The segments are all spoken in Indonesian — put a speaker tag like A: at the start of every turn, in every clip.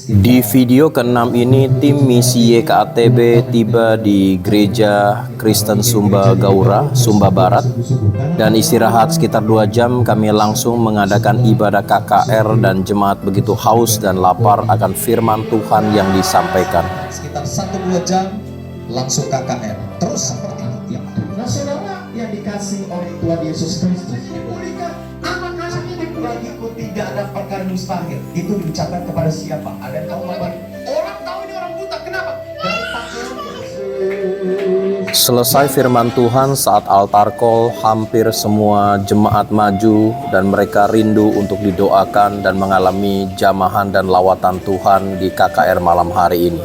A: Di video ke-6 ini, tim misi YKATB tiba di Gereja Kristen Sumba Gaura, Sumba Barat, dan istirahat sekitar 2 jam. Kami langsung mengadakan ibadah KKR dan jemaat begitu haus dan lapar akan firman Tuhan yang disampaikan.
B: Sekitar 1-2 jam langsung KKR. Terus seperti itu tiap hari.
C: Nah, saudara yang dikasih oleh Tuhan Yesus Kristus, dipulihkan anak-anak ini. Bagiku tidak ada perkara mustahil. Itu diucapkan kepada siapa? Ada yang tahu apa? Orang tahu ini orang buta. Kenapa? Dari pakaian Yesus.
A: Selesai firman Tuhan, saat altar call, hampir semua jemaat maju dan mereka rindu untuk didoakan dan mengalami jamahan dan lawatan Tuhan di KKR malam hari ini.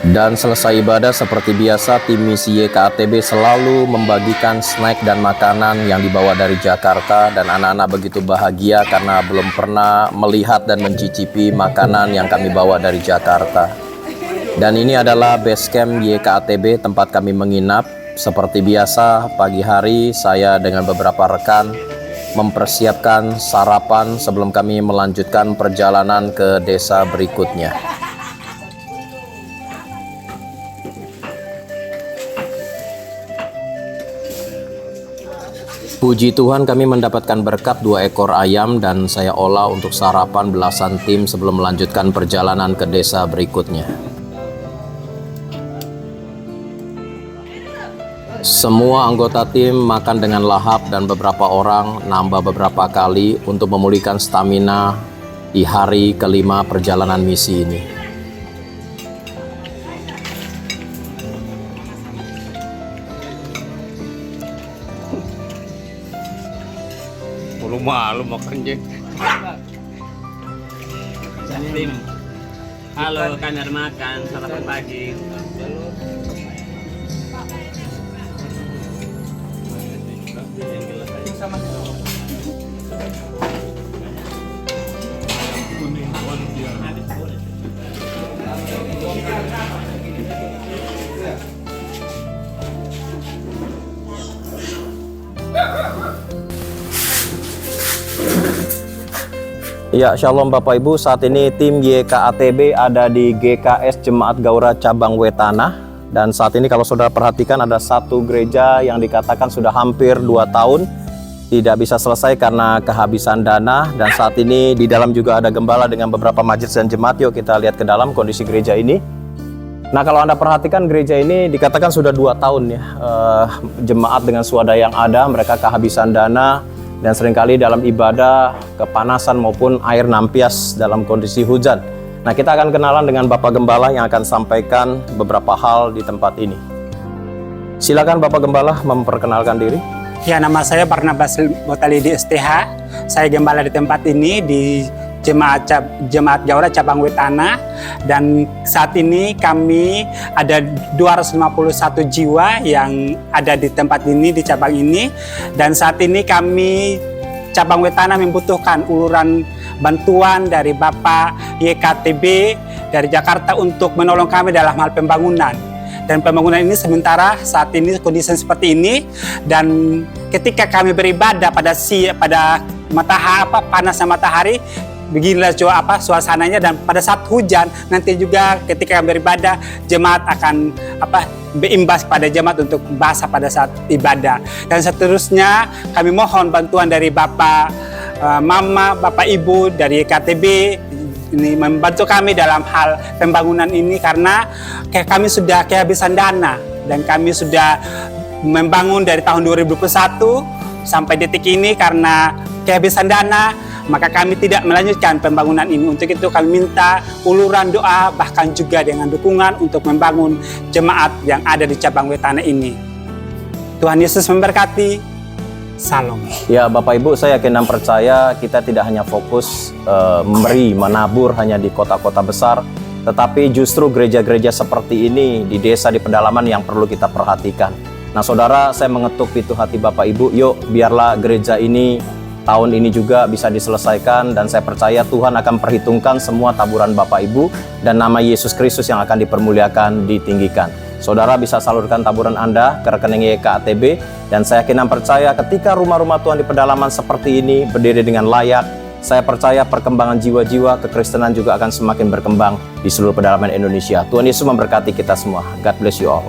A: Dan selesai ibadah seperti biasa, tim misi YKATB selalu membagikan snack dan makanan yang dibawa dari Jakarta, dan anak-anak begitu bahagia karena belum pernah melihat dan mencicipi makanan yang kami bawa dari Jakarta. Dan ini adalah base camp YKATB, tempat kami menginap. Seperti biasa, pagi hari saya dengan beberapa rekan mempersiapkan sarapan sebelum kami melanjutkan perjalanan ke desa berikutnya. Puji Tuhan, kami mendapatkan berkat 2 ekor ayam dan saya olah untuk sarapan belasan tim sebelum melanjutkan perjalanan ke desa berikutnya. Semua anggota tim makan dengan lahap dan beberapa orang nambah beberapa kali untuk memulihkan stamina di hari kelima perjalanan misi ini.
D: Malu makan je. Tim. Halo, kami ada makan sarapan pagi.
A: Ya, Shalom Bapak Ibu, saat ini tim YKATB ada di GKS Jemaat Gaura Cabang Wetana. Dan saat ini kalau saudara perhatikan ada satu gereja yang dikatakan sudah hampir 2 tahun tidak bisa selesai karena kehabisan dana. Dan saat ini di dalam juga ada gembala dengan beberapa majelis dan jemaat. Yuk kita lihat ke dalam kondisi gereja ini. Nah, kalau Anda perhatikan gereja ini dikatakan sudah 2 tahun ya, jemaat dengan swadaya yang ada, mereka kehabisan dana. Dan seringkali dalam ibadah kepanasan maupun air nampias dalam kondisi hujan. Nah, kita akan kenalan dengan Bapak Gembala yang akan sampaikan beberapa hal di tempat ini. Silakan Bapak Gembala memperkenalkan diri.
E: Ya, nama saya Barnabas Botalidi STH. Saya gembala di tempat ini di Jemaat Gaura Cabang Wetana, dan saat ini kami ada 251 jiwa yang ada di tempat ini, di cabang ini. Dan saat ini kami Cabang Wetana membutuhkan uluran bantuan dari Bapak YKATB dari Jakarta untuk menolong kami dalam hal pembangunan. Dan pembangunan ini sementara saat ini kondisi seperti ini, dan ketika kami beribadah pada panasnya matahari, beginilah suasananya. Dan pada saat hujan nanti juga ketika kami beribadah, jemaat akan berimbas pada jemaat untuk basah pada saat ibadah. Dan seterusnya kami mohon bantuan dari Bapak Mama, Bapak Ibu dari YKATB ini membantu kami dalam hal pembangunan ini, karena kami sudah kehabisan dana dan kami sudah membangun dari tahun 2021 sampai detik ini. Karena kehabisan dana, maka kami tidak melanjutkan pembangunan ini. Untuk itu kami minta uluran doa, bahkan juga dengan dukungan untuk membangun jemaat yang ada di Cabang Wetana ini. Tuhan Yesus memberkati. Salam.
A: Ya Bapak Ibu, saya yakin dan percaya kita tidak hanya fokus memberi, menabur hanya di kota-kota besar, tetapi justru gereja-gereja seperti ini di desa, di pedalaman yang perlu kita perhatikan. Nah saudara, saya mengetuk pintu hati Bapak Ibu, yuk biarlah gereja ini tahun ini juga bisa diselesaikan, dan saya percaya Tuhan akan perhitungkan semua taburan Bapak Ibu, dan nama Yesus Kristus yang akan dipermuliakan, ditinggikan. Saudara bisa salurkan taburan Anda ke rekening YKATB, dan saya yakin dan percaya ketika rumah-rumah Tuhan di pedalaman seperti ini berdiri dengan layak, saya percaya perkembangan jiwa-jiwa kekristenan juga akan semakin berkembang di seluruh pedalaman Indonesia. Tuhan Yesus memberkati kita semua. God bless you all.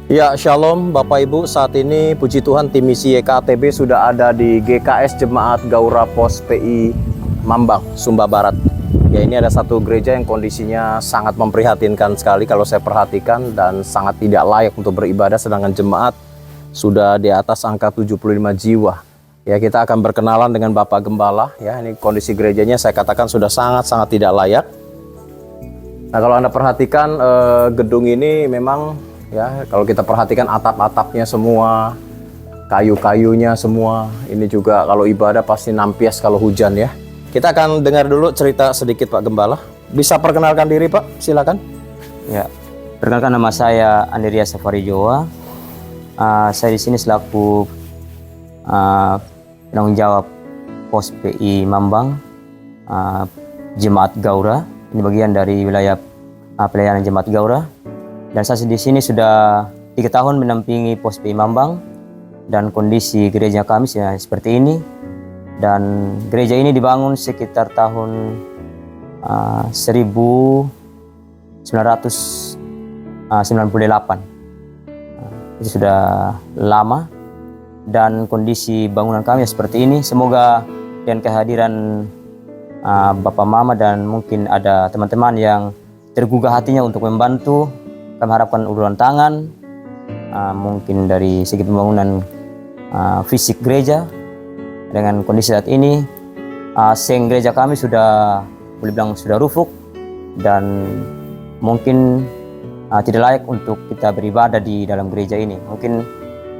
A: Ya, Shalom Bapak Ibu. Saat ini puji Tuhan tim misi YKATB sudah ada di GKS Jemaat Gaura Pos PI Mambang, Sumba Barat. Ya, ini ada satu gereja yang kondisinya sangat memprihatinkan sekali kalau saya perhatikan dan sangat tidak layak untuk beribadah, sedangkan jemaat sudah di atas angka 75 jiwa. Ya, kita akan berkenalan dengan Bapak Gembala. Ya, ini kondisi gerejanya saya katakan sudah sangat-sangat tidak layak. Nah, kalau Anda perhatikan gedung ini memang ya, kalau kita perhatikan atap-atapnya semua, kayu-kayunya semua, ini juga kalau ibadah pasti nampias kalau hujan ya. Kita akan dengar dulu cerita sedikit Pak Gembala. Bisa perkenalkan diri Pak, silakan.
F: Ya, perkenalkan nama saya Andrea Safari Jowa. Saya di sini selaku penanggung jawab Pos PI Mambang, Jemaat Gaura. Ini bagian dari wilayah pelayanan Jemaat Gaura. Dan saya di sini sudah 3 tahun mendampingi Pos PI Mambang, dan kondisi gereja kami seperti ini. Dan gereja ini dibangun sekitar tahun 1998. Itu sudah lama, dan kondisi bangunan kami seperti ini. Semoga dengan kehadiran Bapak Mama dan mungkin ada teman-teman yang tergugah hatinya untuk membantu, kami harapkan uluran tangan, mungkin dari segi pembangunan fisik gereja. Dengan kondisi saat ini, seng gereja kami sudah boleh bilang sudah rufuk, dan mungkin tidak layak untuk kita beribadah di dalam gereja ini. Mungkin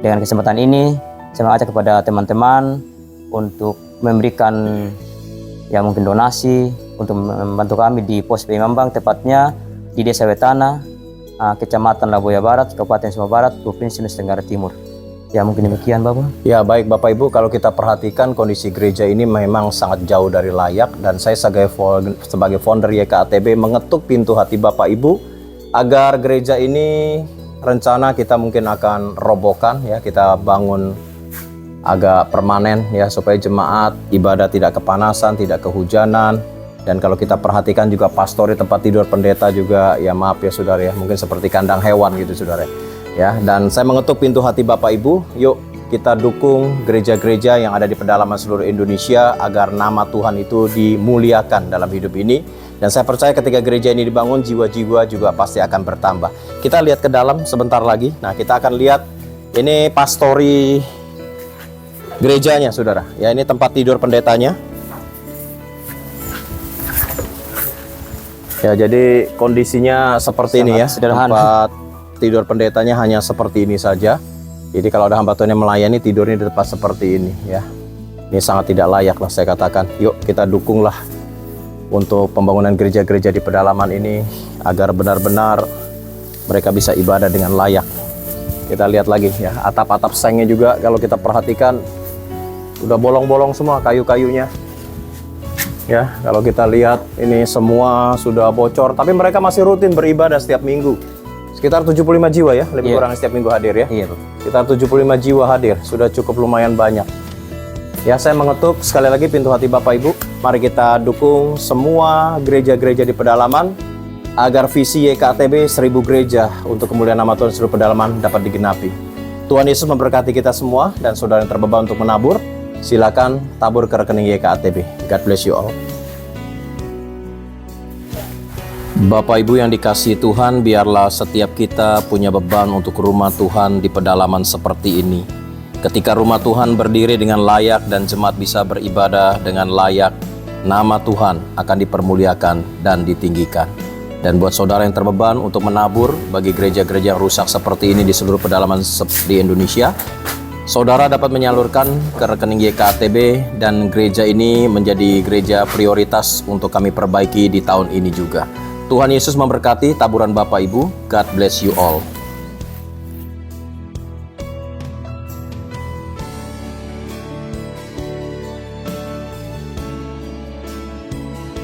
F: dengan kesempatan ini, saya mengajak kepada teman-teman untuk memberikan ya mungkin donasi untuk membantu kami di Pos PI Mambang, tepatnya di Desa Wetana, Kecamatan Laboya Barat, Kabupaten Sumba Barat, Provinsi Nusa Tenggara Timur. Ya mungkin demikian Bapak.
A: Ya baik Bapak Ibu, kalau kita perhatikan kondisi gereja ini memang sangat jauh dari layak, dan saya sebagai founder YKATB mengetuk pintu hati Bapak Ibu agar gereja ini rencana kita mungkin akan robohkan ya, kita bangun agak permanen ya, supaya jemaat ibadah tidak kepanasan, tidak kehujanan. Dan kalau kita perhatikan juga pastori tempat tidur pendeta juga, ya maaf ya saudara ya, mungkin seperti kandang hewan gitu saudara ya. Dan saya mengetuk pintu hati Bapak Ibu, yuk kita dukung gereja-gereja yang ada di pedalaman seluruh Indonesia agar nama Tuhan itu dimuliakan dalam hidup ini. Dan saya percaya ketika gereja ini dibangun, jiwa-jiwa juga pasti akan bertambah. Kita lihat ke dalam sebentar lagi. Nah, kita akan lihat ini pastori gerejanya saudara ya, ini tempat tidur pendetanya. Ya, jadi kondisinya seperti ini ya.
F: Sederhana.
A: Tempat tidur pendetanya hanya seperti ini saja. Jadi kalau ada hamba Tuhan yang melayani, tidurnya di tempat seperti ini ya. Ini sangat tidak layak lah saya katakan. Yuk kita dukunglah untuk pembangunan gereja-gereja di pedalaman ini agar benar-benar mereka bisa ibadah dengan layak. Kita lihat lagi ya, atap-atap sengnya juga kalau kita perhatikan udah bolong-bolong semua kayu-kayunya. Ya, kalau kita lihat ini semua sudah bocor, tapi mereka masih rutin beribadah setiap minggu. Sekitar 75 jiwa ya, lebih kurang setiap minggu hadir ya.
F: Iya, Pak.
A: Sekitar 75 jiwa hadir, sudah cukup lumayan banyak. Ya, saya mengetuk sekali lagi pintu hati Bapak Ibu. Mari kita dukung semua gereja-gereja di pedalaman agar visi YKATB 1000 gereja untuk kemuliaan nama Tuhan seluruh pedalaman dapat digenapi. Tuhan Yesus memberkati kita semua, dan saudara yang terbeban untuk menabur, silakan tabur ke rekening YKATB. God bless you all. Bapak Ibu yang dikasihi Tuhan, biarlah setiap kita punya beban untuk rumah Tuhan di pedalaman seperti ini. Ketika rumah Tuhan berdiri dengan layak dan jemaat bisa beribadah dengan layak, nama Tuhan akan dipermuliakan dan ditinggikan. Dan buat saudara yang terbeban untuk menabur bagi gereja-gereja yang rusak seperti ini di seluruh pedalaman di Indonesia, Saudara dapat menyalurkan ke rekening GKATB dan gereja ini menjadi gereja prioritas untuk kami perbaiki di tahun ini juga. Tuhan Yesus memberkati taburan Bapak Ibu. God bless you all.